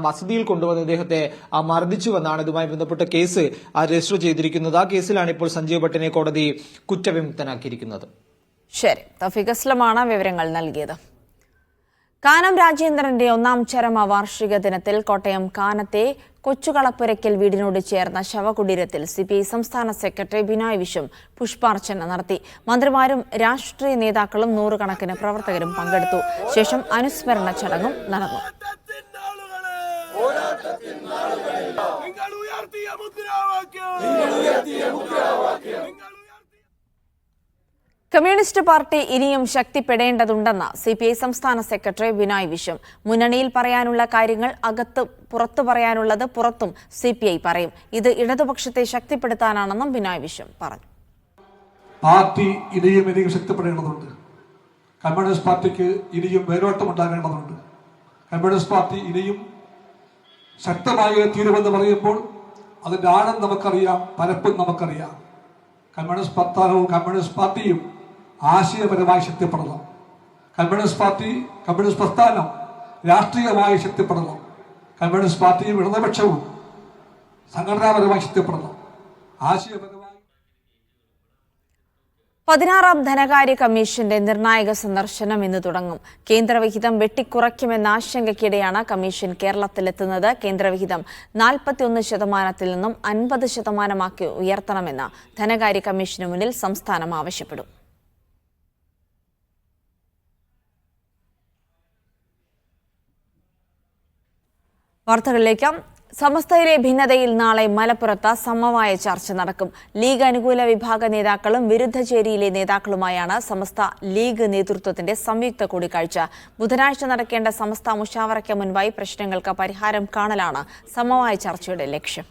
Speaker 11: വസതിയിൽ കൊണ്ടുവന്ന് ഇദ്ദേഹത്തെ മർദ്ദിച്ചുവെന്നാണ് ഇതുമായി ബന്ധപ്പെട്ട് ബന്ധപ്പെട്ട കേസ് രജിസ്റ്റർ ചെയ്തിരിക്കുന്നത്. ആ കേസിലാണ് ഇപ്പോൾ സഞ്ജീവ് ഭട്ടിനെ കോടതി കുറ്റവിമുക്തനാക്കിയിരിക്കുന്നത്.
Speaker 1: ശരി, തഫീഖ് അസ്ലമാണ് വിവരങ്ങൾ നൽകിയത്. കാനം രാജേന്ദ്രന്റെ 1ാം ചരമ വാർഷിക ദിനത്തിൽ കോട്ടയം കാനത്തെ കൊച്ചുകളപ്പുരയ്ക്കൽ വീടിനോട് ചേർന്ന ശവകുടീരത്തിൽ സിപിഐ സംസ്ഥാന സെക്രട്ടറി ബിനോയ് വിശ്വം പുഷ്പാർച്ചന നടത്തി. മന്ത്രിമാരും രാഷ്ട്രീയ നേതാക്കളും നൂറുകണക്കിന് പ്രവർത്തകരും പങ്കെടുത്തു. ശേഷം അനുസ്മരണ ചടങ്ങും നടന്നു. കമ്മ്യൂണിസ്റ്റ് പാർട്ടി ഇനിയും ശക്തിപ്പെടേണ്ടതുണ്ടെന്ന് സിപിഐ സംസ്ഥാന സെക്രട്ടറി ബിനോയ് വിശ്വം. മുന്നണിയിൽ പറയാനുള്ള കാര്യങ്ങൾ പുറത്തു പറയാനുള്ളത് പുറത്തും സിപിഐ പറയും. ഇത് ഇടതുപക്ഷത്തെ ശക്തിപ്പെടുത്താനാണെന്നും ബിനോയ് വിശ്വം പറഞ്ഞു.
Speaker 12: പാർട്ടി ഇനിയും ശക്തിപ്പെടേണ്ടതുണ്ട്. കമ്മ്യൂണിസ്റ്റ് പാർട്ടിക്ക് ഇനിയും വേരോട്ടം ഉണ്ടാകേണ്ടതുണ്ട്. കമ്മ്യൂണിസ്റ്റ് പാർട്ടി ഇനിയും ശക്തമായി തീരുമെന്ന് പറയുമ്പോൾ അതിന്റെ ആഴം നമുക്കറിയാം, പരപ്പും നമുക്കറിയാം. കമ്മ്യൂണിസ്റ്റ് പ്രസ്ഥാനവും കമ്മ്യൂണിസ്റ്റ് പാർട്ടിയും ആശയപരമായി ശക്തിപ്പെടണം. കമ്മ്യൂണിസ്റ്റ് പ്രസ്ഥാനം രാഷ്ട്രീയമായി ശക്തിപ്പെടണം. കമ്മ്യൂണിസ്റ്റ് പാർട്ടിയും ഇടതുപക്ഷവും സംഘടനാപരമായി ശക്തിപ്പെടണം. ആശയപരമായി
Speaker 1: 16ാം ധനകാര്യ കമ്മീഷന്റെ നിർണായക സന്ദർശനം ഇന്ന് തുടങ്ങും. കേന്ദ്രവിഹിതം വെട്ടിക്കുറയ്ക്കുമെന്ന ആശങ്കയ്ക്കിടെയാണ് കമ്മീഷൻ കേരളത്തിലെത്തുന്നത്. കേന്ദ്രവിഹിതം 41% നിന്നും 50% ഉയർത്തണമെന്ന് ധനകാര്യ കമ്മീഷന് മുന്നിൽ സംസ്ഥാനം ആവശ്യപ്പെടും. വാർത്തകളിലേക്ക്. സമസ്തയിലെ ഭിന്നതയിൽ നാളെ മലപ്പുറത്ത് സമവായ ചർച്ച നടക്കും. ലീഗ് അനുകൂല വിഭാഗ നേതാക്കളും വിരുദ്ധ ചേരിയിലെ നേതാക്കളുമായാണ് സമസ്ത ലീഗ് നേതൃത്വത്തിന്റെ സംയുക്ത കൂടിക്കാഴ്ച. ബുധനാഴ്ച നടക്കേണ്ട സമസ്ത മുഷാവറയ്ക്ക് മുൻപായി പ്രശ്നങ്ങൾക്ക് പരിഹാരം കാണലാണ് സമവായ ചർച്ചയുടെ ലക്ഷ്യം.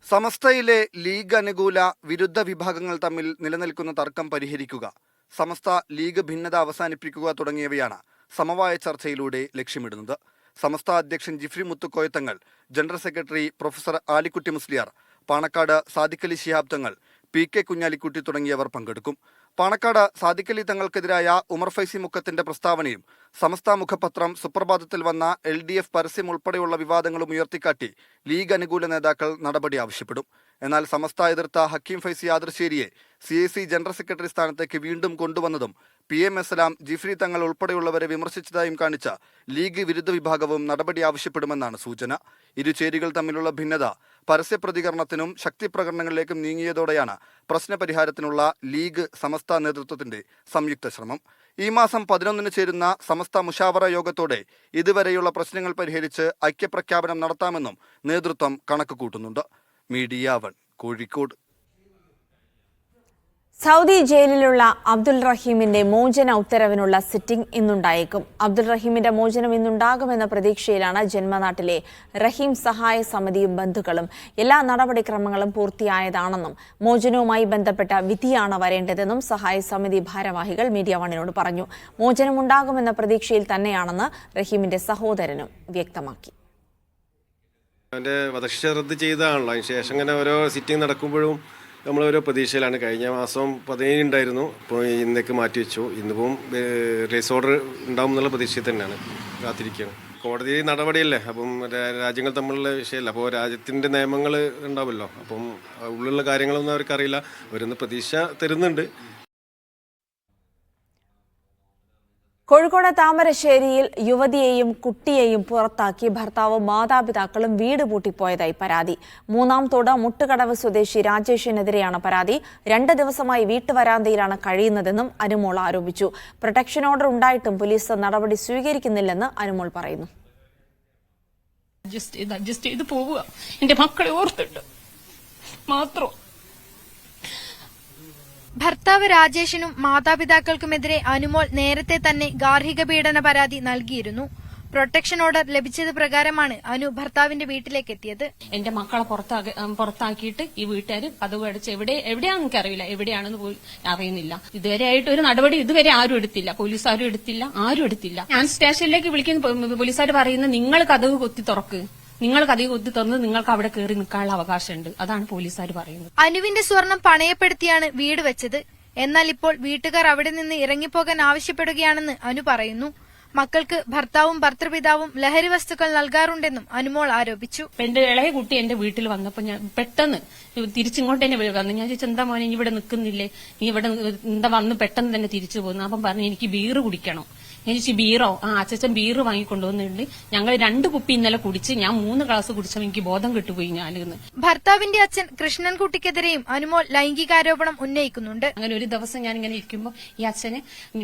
Speaker 13: സമസ്തയിലെ ലീഗ് അനുകൂല വിരുദ്ധ വിഭാഗങ്ങൾ തമ്മിൽ നിലനിൽക്കുന്ന തർക്കം പരിഹരിക്കുക, സമസ്ത ലീഗ് ഭിന്നത അവസാനിപ്പിക്കുക തുടങ്ങിയവയാണ് സമവായ ചർച്ചയിലൂടെ ലക്ഷ്യമിടുന്നത്. സമസ്ത അധ്യക്ഷൻ Jifri Muthukoya Thangal, general secretary professor Alikutty Musliyar, Panakkad Sadiqali Shihab Thangal, PK Kunhalikutty തുടങ്ങിയവർ പങ്കെടുക്കും. പാണക്കാട് സാദിഖലി തങ്ങൾക്കെതിരായ ഉമർ ഫൈസി മുക്കത്തിന്റെ പ്രസ്താവനയും സമസ്ത മുഖപത്രം സുപ്രഭാതത്തിൽ വന്ന LDF പരസ്യം ഉൾപ്പെടെയുള്ള വിവാദങ്ങളും ഉയർത്തിക്കാട്ടി ലീഗ് അനുകൂല നേതാക്കൾ നടപടി ആവശ്യപ്പെടും. എന്നാൽ സമസ്ത എതിർത്ത ഹക്കീം ഫൈസി ആദർശേരിയെ CAC ജനറൽ സെക്രട്ടറി സ്ഥാനത്തേക്ക് വീണ്ടും കൊണ്ടുവന്നതും PM എസ്ലാം, ജിഫ്രി തങ്ങൾ ഉൾപ്പെടെയുള്ളവരെ വിമർശിച്ചതായും കാണിച്ച ലീഗ് വിരുദ്ധ വിഭാഗവും നടപടി ആവശ്യപ്പെടുമെന്നാണ് സൂചന. ഇരുചേരികൾ തമ്മിലുള്ള ഭിന്നത പരസ്യ പ്രതികരണത്തിനും ശക്തി പ്രകടനങ്ങളിലേക്കും നീങ്ങിയതോടെയാണ് പ്രശ്നപരിഹാരത്തിനുള്ള ലീഗ് സമസ്ത നേതൃത്വത്തിന്റെ സംയുക്ത ശ്രമം. ഈ മാസം 11 ചേരുന്ന സമസ്ത മുഷാവറ യോഗത്തോടെ ഇതുവരെയുള്ള പ്രശ്നങ്ങൾ പരിഹരിച്ച് ഐക്യപ്രഖ്യാപനം നടത്താമെന്നും നേതൃത്വം കണക്കുകൂട്ടുന്നുണ്ട്. മീഡിയ 1 കോഴിക്കോട്.
Speaker 1: സൗദി ജയിലിലുള്ള അബ്ദുൾ റഹീമിന്റെ മോചന ഉത്തരവിനുള്ള സിറ്റിംഗ് ഇന്നുണ്ടായേക്കും. അബ്ദുൾ റഹീമിന്റെ മോചനം ഇന്നുണ്ടാകുമെന്ന പ്രതീക്ഷയിലാണ് ജന്മനാട്ടിലെ റഹീം സഹായ സമിതിയും ബന്ധുക്കളും. എല്ലാ നടപടിക്രമങ്ങളും പൂർത്തിയായതാണെന്നും മോചനവുമായി ബന്ധപ്പെട്ട വിധിയാണ് വരേണ്ടതെന്നും സഹായ സമിതി ഭാരവാഹികൾ മീഡിയ 1 പറഞ്ഞു. മോചനമുണ്ടാകുമെന്ന പ്രതീക്ഷയിൽ തന്നെയാണെന്ന് റഹീമിന്റെ സഹോദരനും വ്യക്തമാക്കി.
Speaker 14: അവൻ്റെ വധശിക്ഷ റദ്ദ് ചെയ്തതാണല്ലോ. അതിന് ശേഷം ഇങ്ങനെ ഓരോ സിറ്റിംഗ് നടക്കുമ്പോഴും നമ്മളോരോ പ്രതീക്ഷയിലാണ്. കഴിഞ്ഞ മാസം 17 ഉണ്ടായിരുന്നു, ഇപ്പോൾ ഇന്നേക്ക് മാറ്റിവെച്ചു. ഇന്നിപ്പം റിലീസ് ഓർഡർ ഉണ്ടാവും എന്നുള്ള പ്രതീക്ഷയിൽ തന്നെയാണ് കാത്തിരിക്കുകയാണ്. കോടതി നടപടിയല്ലേ, അപ്പം രാജ്യങ്ങൾ തമ്മിലുള്ള വിഷയമല്ല. അപ്പോൾ രാജ്യത്തിൻ്റെ നിയമങ്ങൾ ഉണ്ടാവുമല്ലോ, അപ്പം ഉള്ളിലുള്ള കാര്യങ്ങളൊന്നും അവർക്കറിയില്ല. അവരൊന്ന് പ്രതീക്ഷ തരുന്നുണ്ട്.
Speaker 1: കോഴിക്കോട് താമരശ്ശേരിയിൽ യുവതിയെയും കുട്ടിയെയും പുറത്താക്കി ഭർത്താവും മാതാപിതാക്കളും വീട് പൂട്ടിപ്പോയതായി പരാതി. 3-ാം തോട് മുട്ടുകടവ് സ്വദേശി രാജേഷിനെതിരെയാണ് പരാതി. 2 ദിവസമായി വീട്ടുവരാന്തയിലാണ് കഴിയുന്നതെന്നും അനുമോൾ ആരോപിച്ചു. പ്രൊട്ടക്ഷൻ ഓർഡർ ഉണ്ടായിട്ടും പോലീസ് നടപടി സ്വീകരിക്കുന്നില്ലെന്ന് അനുമോൾ പറയുന്നു.
Speaker 2: അഡ്ജസ്റ്റ് ചെയ്ത് പോവുക, എന്റെ മക്കളെ ഓർത്തിട്ട് മാത്രം.
Speaker 15: ഭർത്താവ് രാജേഷിനും മാതാപിതാക്കൾക്കുമെതിരെ അനുമോൾ നേരത്തെ തന്നെ ഗാർഹിക പീഡന പരാതി നൽകിയിരുന്നു. പ്രൊട്ടക്ഷൻ ഓർഡർ ലഭിച്ചത് പ്രകാരമാണ് അനു ഭർത്താവിന്റെ വീട്ടിലേക്ക് എത്തിയത്.
Speaker 2: എന്റെ മക്കളെ പുറത്താക്കിയിട്ട് ഈ വീട്ടുകാർ കഥവ് അടിച്ച് എവിടെയാണെന്ന് എനിക്കറിയില്ല, എവിടെയാണെന്ന് പോലും അറിയുന്നില്ല. ഇതുവരെ ആയിട്ട് ഒരു നടപടി ഇതുവരെ ആരും എടുത്തില്ല. പോലീസുകാരും എടുത്തില്ല. ഞാൻ സ്റ്റേഷനിലേക്ക് വിളിക്കുന്ന പോലീസുകാർ പറയുന്നത് നിങ്ങൾ കഥവ് കൊത്തി തുറക്ക്, നിങ്ങൾ കഥ കൊത്തി തുറന്ന് നിങ്ങൾക്ക് അവിടെ കയറി നിൽക്കാനുള്ള അവകാശമുണ്ട്. അതാണ് പോലീസുകാർ പറയുന്നത്.
Speaker 15: അനുവിന്റെ സ്വർണം പണയപ്പെടുത്തിയാണ് വീട് വെച്ചത്. എന്നാൽ ഇപ്പോൾ വീട്ടുകാർ അവിടെ നിന്ന് ഇറങ്ങിപ്പോകാൻ ആവശ്യപ്പെടുകയാണെന്ന് അനു പറയുന്നു. മക്കൾക്ക് ഭർത്താവും ഭർത്തൃപിതാവും ലഹരി വസ്തുക്കൾ നൽകാറുണ്ടെന്നും അനുമോൾ ആരോപിച്ചു.
Speaker 2: എന്റെ ഇളയ കുട്ടി എന്റെ വീട്ടിൽ വന്നപ്പോ ഞാൻ പെട്ടെന്ന് തിരിച്ചിങ്ങോട്ട് തന്നെ വന്നു. ഞാൻ ചോദിച്ചു, എന്താ മോനെ ഇവിടെ നിൽക്കുന്നില്ലേ, നീ ഇവിടെ എന്താ വന്ന് പെട്ടെന്ന് തന്നെ തിരിച്ചു പോകുന്നു. അപ്പം പറഞ്ഞു, എനിക്ക് ബീറ് കുടിക്കണം. ഞാൻ ചോദിച്ചു, ബീറോ? അച്ഛൻ ബീറ് വാങ്ങിക്കൊണ്ടുവന്നിട്ടുണ്ട്. ഞങ്ങൾ 2 കുപ്പി ഇന്നലെ കുടിച്ച്, ഞാൻ 3 ഗ്ലാസ് കുടിച്ചപ്പോൾ എനിക്ക് ബോധം കെട്ടുപോയി. ഞാനിന്ന്
Speaker 15: ഭർത്താവിന്റെ അച്ഛൻ കൃഷ്ണൻകുട്ടിക്കെതിരെയും അനുമോൾ ലൈംഗികാരോപണം ഉന്നയിക്കുന്നുണ്ട്.
Speaker 2: അങ്ങനെ ഒരു ദിവസം ഞാൻ ഇങ്ങനെ ഇരിക്കുമ്പോൾ ഈ അച്ഛനെ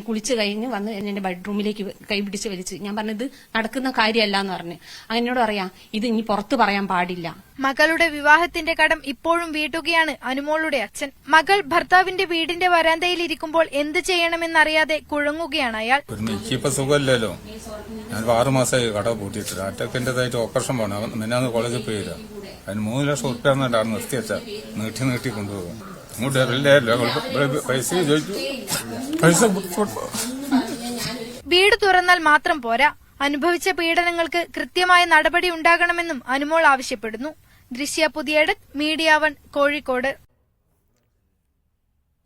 Speaker 2: കുളിച്ചു കഴിഞ്ഞ് വന്ന് എന്റെ ബെഡ്റൂമിലേക്ക് കൈപിടിച്ച് വലിച്ച്, ഞാൻ പറഞ്ഞത് നടക്കുന്ന കാര്യമല്ല എന്ന് പറഞ്ഞു. അങ്ങനോട് പറയാം, ഇത് ഇനി പുറത്ത് പറയാൻ പാടില്ല.
Speaker 15: മകളുടെ വിവാഹത്തിന്റെ കടം ഇപ്പോഴും വീട്ടുകയാണ് അനുമോളുടെ അച്ഛൻ. മകൾ ഭർത്താവിന്റെ വീടിന്റെ വരാന്തയിൽ ഇരിക്കുമ്പോൾ എന്ത് ചെയ്യണമെന്നറിയാതെ കുഴങ്ങുകയാണ് അയാൾ.
Speaker 16: എനിക്കിപ്പോ സുഖമില്ലല്ലോ, ഞാൻ 6 മാസമായി കട പൂട്ടിയിട്ട് അറ്റക്കിൻ്റെതായിട്ട് ഓപ്പറേഷൻ പോകണം. മിന്നാന്ന് കോളേജിൽ പോയില്ല, അതിന് 3 ലക്ഷം ഉറുപ്പ്യാണ് നിർത്തി വെച്ചാ നീട്ടി കൊണ്ടുപോകും. ഇങ്ങോട്ട് അറിയില്ലല്ലോ, പൈസ ചോദിച്ചു, പൈസ
Speaker 15: വീട് തുറന്നാൽ മാത്രം പോരാ, അനുഭവിച്ച പീഡനങ്ങൾക്ക് കൃത്യമായ നടപടി ഉണ്ടാകണമെന്നും അനുമോൾ ആവശ്യപ്പെടുന്നു. ദൃശ്യ പുതിയടത്ത്, മീഡിയ 1, കോഴിക്കോട്.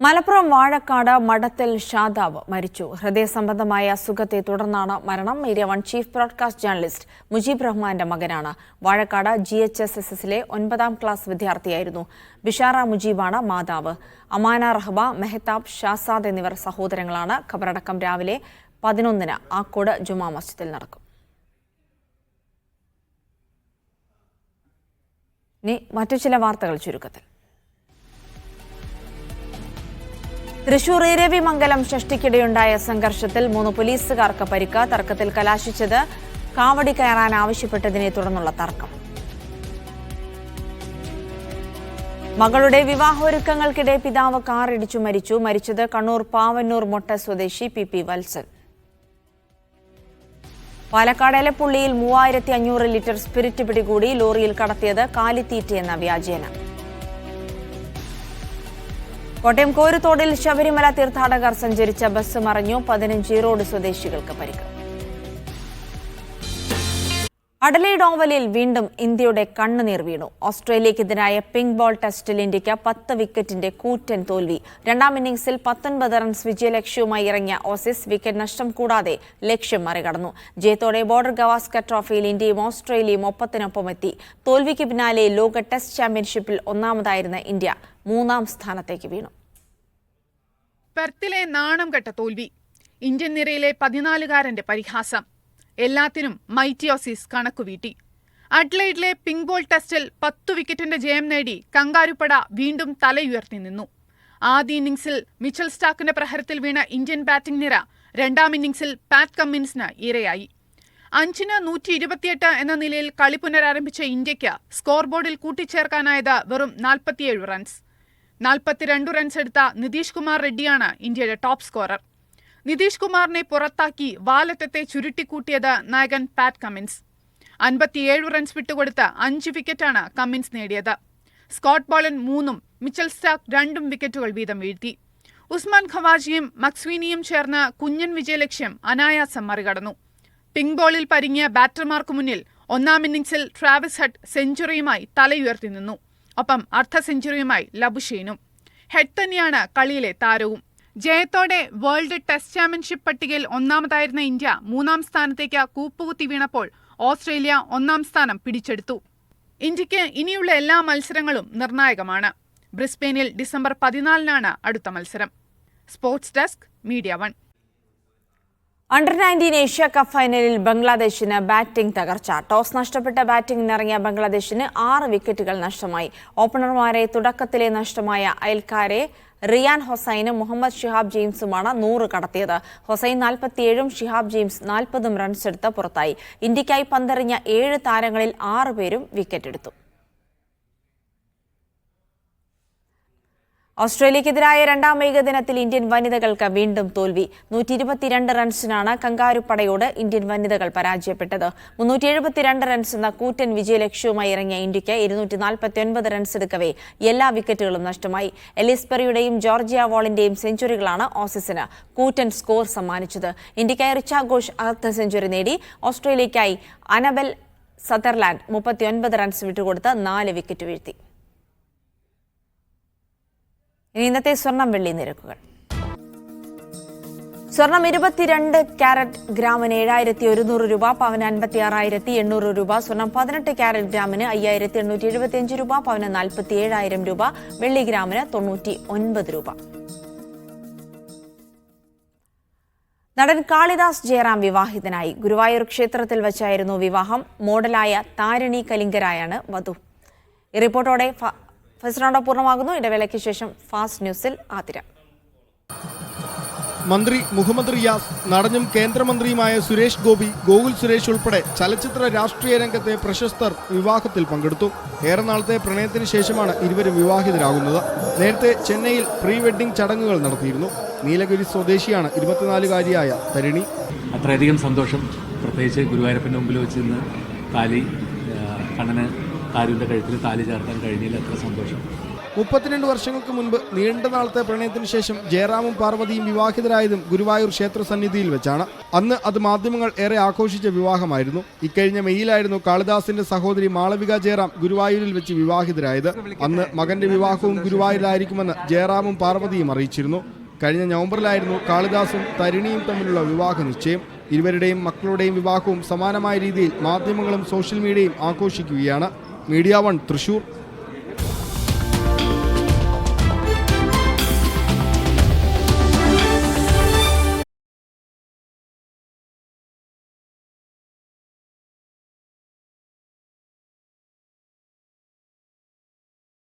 Speaker 1: മലപ്പുറം വാഴക്കാട് മഠത്തിൽ ഷാദാബ് മരിച്ചു. ഹൃദയസംബന്ധമായ അസുഖത്തെ തുടർന്നാണ് മരണം. Media 1 chief broadcast journalist Mujeeb റഹ്മാന്റെ മകനാണ്. വാഴക്കാട് GHSSലെ 9ാം ക്ലാസ് വിദ്യാർത്ഥിയായിരുന്നു. ബിഷാറ മുജീബാണ് മാതാവ്. അമാന റഹബ, മെഹ്താബ്, ഷാസാദ് എന്നിവർ സഹോദരങ്ങളാണ്. ഖബറടക്കം രാവിലെ 11-ന് ആക്കോട് ജുമാ മസ്ജിദിൽ നടക്കും. ഇനി മറ്റു ചില വാർത്തകൾ ചുരുക്കത്തിൽ. തൃശൂർ ഇരവിമംഗലം ഷഷ്ടിക്കിടെയുണ്ടായ സംഘർഷത്തിൽ 3 പോലീസുകാർക്ക് പരിക്ക്. തർക്കത്തിൽ കലാശിച്ചത് കാവടി കയറാൻ ആവശ്യപ്പെട്ടതിനെ തുടർന്നുള്ള തർക്കം. മകളുടെ വിവാഹോരുക്കങ്ങൾക്കിടെ പിതാവ് കാറിടിച്ചു മരിച്ചു. മരിച്ചത് കണ്ണൂർ പാവന്നൂർ മൊട്ട സ്വദേശി PP വത്സൻ. പാലക്കാട് എലപ്പുള്ളിയിൽ 3500 ലിറ്റർ സ്പിരിറ്റ് പിടികൂടി. ലോറിയിൽ കടത്തിയത് കാലിത്തീറ്റയെന്ന വ്യാജേന. കോട്ടയം കോരുത്തോടിൽ ശബരിമല തീർത്ഥാടകർ സഞ്ചരിച്ച ബസ് മറിഞ്ഞു. 15 ഈറോഡ് സ്വദേശികൾക്ക് പരിക്ക്. അഡലെയ്ഡ് ഓവലിൽ വീണ്ടും ഇന്ത്യയുടെ കണ്ണുനീർ വീണു. ഓസ്ട്രേലിയക്കെതിരായ പിങ്ക് ബോൾ ടെസ്റ്റിൽ ഇന്ത്യയ്ക്ക് 10 വിക്കറ്റിന്റെ കൂറ്റൻ തോൽവി. 2ാം ഇന്നിംഗ്സിൽ 19 റൺസ് വിജയലക്ഷ്യവുമായി ഇറങ്ങിയ ഓസീസ് വിക്കറ്റ് നഷ്ടം കൂടാതെ ലക്ഷ്യം മറികടന്നു. ജയത്തോടെ ബോർഡർ ഗവാസ്കർ ട്രോഫിയിൽ ഇന്ത്യയും ഓസ്ട്രേലിയയും ഒപ്പത്തിനൊപ്പം എത്തി. തോൽവിക്ക് പിന്നാലെ ലോക ടെസ്റ്റ് ചാമ്പ്യൻഷിപ്പിൽ 1ാമതായിരുന്ന ഇന്ത്യ 3ാം സ്ഥാനത്തേക്ക് വീണു.
Speaker 17: പെർത്തിലെ നാണം കെട്ട തോൽവി. ഇന്ത്യൻ നിരയിലെ 14-കാരന്റെ പരിഹാസം. എല്ലാത്തിനും മൈറ്റി ഓസീസ് കണക്കുവീട്ടി. അഡ്ലൈഡിലെ പിങ്ക് ബോൾ ടെസ്റ്റിൽ 10 വിക്കറ്റിന്റെ ജയം നേടി കങ്കാരുപ്പട വീണ്ടും തലയുയർത്തി നിന്നു. ആദ്യ ഇന്നിംഗ്സിൽ മിച്ചൽ സ്റ്റാർക്കിന്റെ പ്രഹരത്തിൽ വീണ ഇന്ത്യൻ ബാറ്റിംഗ് നിര 2ാം ഇന്നിംഗ്സിൽ പാറ്റ് കമ്മിൻസിന് ഇരയായി. 5-ന് 128 എന്ന നിലയിൽ കളി പുനരാരംഭിച്ച ഇന്ത്യയ്ക്ക് സ്കോർ ബോർഡിൽ കൂട്ടിച്ചേർക്കാനായത് വെറും 47 റൺസ്. 42 റൺസ് എടുത്ത നിതീഷ് കുമാർ റെഡ്ഡിയാണ് ഇന്ത്യയുടെ ടോപ്പ് സ്കോറർ. നിതീഷ് കുമാറിനെ പുറത്താക്കി വാലറ്റത്തെ ചുരുട്ടിക്കൂട്ടിയത് നായകൻ പാറ്റ് കമ്മിൻസ്. 57 റൺസ് വിട്ടുകൊടുത്ത് 5 വിക്കറ്റാണ് കമ്മിൻസ് നേടിയത്. സ്കോട്ട് ബോളൻ 3-ഉം മിച്ചൽ സ്റ്റാർക്ക് 2-ഉം വിക്കറ്റുകൾ വീതം വീഴ്ത്തി. ഉസ്മാൻ ഖവാജിയും മക്സ്വീനിയും ചേർന്ന് കുഞ്ഞൻ വിജയലക്ഷ്യം അനായാസം മറികടന്നു. പിങ്ക് ബോളിൽ പരിങ്ങിയ ബാറ്റർമാർക്ക് മുന്നിൽ 1ാം ഇന്നിംഗ്സിൽ ട്രാവിസ് ഹെഡ് സെഞ്ചുറിയുമായി തലയുയർത്തി നിന്നു. ഒപ്പം അർദ്ധ സെഞ്ചുറിയുമായി ലബുഷെയ്നും. ഹെഡ് തന്നെയാണ് കളിയിലെ താരവും. ജയത്തോടെ വേൾഡ് ടെസ്റ്റ് ചാമ്പ്യൻഷിപ്പ് പട്ടികയിൽ 1ാമതായിരുന്ന ഇന്ത്യ 3ാം സ്ഥാനത്തേക്ക് കൂപ്പുകുത്തി വീണപ്പോൾ ഓസ്ട്രേലിയ 1ാം സ്ഥാനം പിടിച്ചെടുത്തു. ഇന്ത്യക്ക് ഇനിയുള്ള എല്ലാ മത്സരങ്ങളും നിർണായകമാണ്. ബ്രിസ്ബെയിനിൽ ഡിസംബർ 14-നാണ് അടുത്ത മത്സരം. Sports desk, media 1.
Speaker 1: Under Asia cup ഫൈനലിൽ ബംഗ്ലാദേശിന് ബാറ്റിംഗ് തകർച്ച. ടോസ് നഷ്ടപ്പെട്ട ബാറ്റിംഗിനിറങ്ങിയ ബംഗ്ലാദേശിന് 6 വിക്കറ്റുകൾ നഷ്ടമായി. ഓപ്പണർമാരെ തുടക്കത്തിലെ നഷ്ടമായ അയൽക്കാരെ റിയാൻ ഹൊസൈനും മുഹമ്മദ് ഷിഹാബ് ജെയിംസുമാണ് 100 കടത്തിയത്. ഹൊസൈൻ 47-ഉം ഷിഹാബ് ജെയിംസ് 40-ഉം റൺസെടുത്ത് പുറത്തായി. ഇന്ത്യയ്ക്കായി പന്തെറിഞ്ഞ 7 താരങ്ങളിൽ 6 പേരും വിക്കറ്റെടുത്തു. ഓസ്ട്രേലിയക്കെതിരായ 2ാം ഏകദിനത്തിൽ ഇന്ത്യൻ വനിതകൾക്ക് വീണ്ടും തോൽവി. 122 റൺസിനാണ് കങ്കാരുപ്പടയോട് ഇന്ത്യൻ വനിതകൾ പരാജയപ്പെട്ടത്. 372 റൺസ് എന്ന കൂറ്റൻ വിജയലക്ഷ്യവുമായി ഇറങ്ങിയ ഇന്ത്യയ്ക്ക് 249 റൺസ് എടുക്കവേ എല്ലാ വിക്കറ്റുകളും നഷ്ടമായി. എലിസ് പെറിയുടെയും ജോർജിയ വോളിന്റെയും സെഞ്ചുറികളാണ് ഓസീസിന് കൂറ്റൻ സ്കോർ സമ്മാനിച്ചത്. ഇന്ത്യയ്ക്കായി റിച്ച ഘോഷ് അർദ്ധ സെഞ്ചുറി നേടി. ഓസ്ട്രേലിയയ്ക്കായി അനബൽ സദർലാൻഡ് 39 റൺസ് വിട്ടുകൊടുത്ത് 4 വിക്കറ്റ് വീഴ്ത്തി. ഇനി ഇന്നത്തെ സ്വർണം വെള്ളി നിരക്കുകൾ. സ്വർണം 22 ക്യാരറ്റ് ഗ്രാമിന് 7,100 രൂപ, പവന് 56,800 രൂപ. സ്വർണം 18 ക്യാരറ്റ് ഗ്രാമിന് 5,875 രൂപ, പവന് 47,000 രൂപ. വെള്ളി ഗ്രാമിന് 99 രൂപ. നടൻ കാളിദാസ് ജയറാം വിവാഹിതനായി. ഗുരുവായൂർ ക്ഷേത്രത്തിൽ വച്ചായിരുന്നു വിവാഹം. മോഡലായ താരിണി കലിംഗരായാണ് വധു. ഈ റിപ്പോർട്ടോടെ ഫസ്റ്റ് റൗണ്ട് പൂർണ്ണമാകുന്നു. ഇടവേളയ്ക്ക് ശേഷം ഫാസ്റ്റ് ന്യൂസിൽ ആതിര.
Speaker 18: മന്ത്രി മുഹമ്മദ് റിയാസ്, നടനും കേന്ദ്രമന്ത്രിയുമായ സുരേഷ് ഗോപി, ഗോകുൽ സുരേഷ് ഉൾപ്പെടെ ചലച്ചിത്ര രാഷ്ട്രീയ രംഗത്തെ പ്രശസ്തർ വിവാഹത്തിൽ പങ്കെടുത്തു. ഏറെ നാളത്തെ പ്രണയത്തിന് ശേഷമാണ് ഇരുവരും വിവാഹിതരാകുന്നത്. നേരത്തെ ചെന്നൈയിൽ പ്രീ വെഡ്ഡിംഗ് ചടങ്ങുകൾ നടത്തിയിരുന്നു. നീലഗിരി സ്വദേശിയാണ് 24-കാരിയായ തരിണി.
Speaker 19: അത്രയധികം സന്തോഷം, പ്രത്യേകിച്ച് ഗുരുവായൂരപ്പൻ്റെ മുമ്പിൽ വെച്ച് ഇന്ന് കണ്ണന് കാരുവിൻ്റെ കഴുത്തിൽ താലി ചേർക്കാൻ കഴിഞ്ഞതിൽ അത്ര സന്തോഷം.
Speaker 18: 32 വർഷങ്ങൾക്ക് മുൻപ് നീണ്ട നാളത്തെ പ്രണയത്തിന് ശേഷം ജയറാമും പാർവതിയും വിവാഹിതരായതും ഗുരുവായൂർ ക്ഷേത്ര സന്നിധിയിൽ വെച്ചാണ്. അന്ന് അത് മാധ്യമങ്ങൾ ഏറെ ആഘോഷിച്ച വിവാഹമായിരുന്നു. ഇക്കഴിഞ്ഞ മെയ്യിലായിരുന്നു കാളിദാസിന്റെ സഹോദരി മാളവിക ജയറാം ഗുരുവായൂരിൽ വെച്ച് വിവാഹിതരായത്. അന്ന് മകന്റെ വിവാഹവും ഗുരുവായൂരിലായിരിക്കുമെന്ന് ജയറാമും പാർവതിയും അറിയിച്ചിരുന്നു. കഴിഞ്ഞ നവംബറിലായിരുന്നു കാളിദാസും തരിണിയും തമ്മിലുള്ള വിവാഹ നിശ്ചയം. ഇരുവരുടെയും മക്കളുടെയും വിവാഹവും സമാനമായ രീതിയിൽ മാധ്യമങ്ങളും സോഷ്യൽ മീഡിയയും ആഘോഷിക്കുകയാണ്. മീഡിയ 1 തൃശൂർ.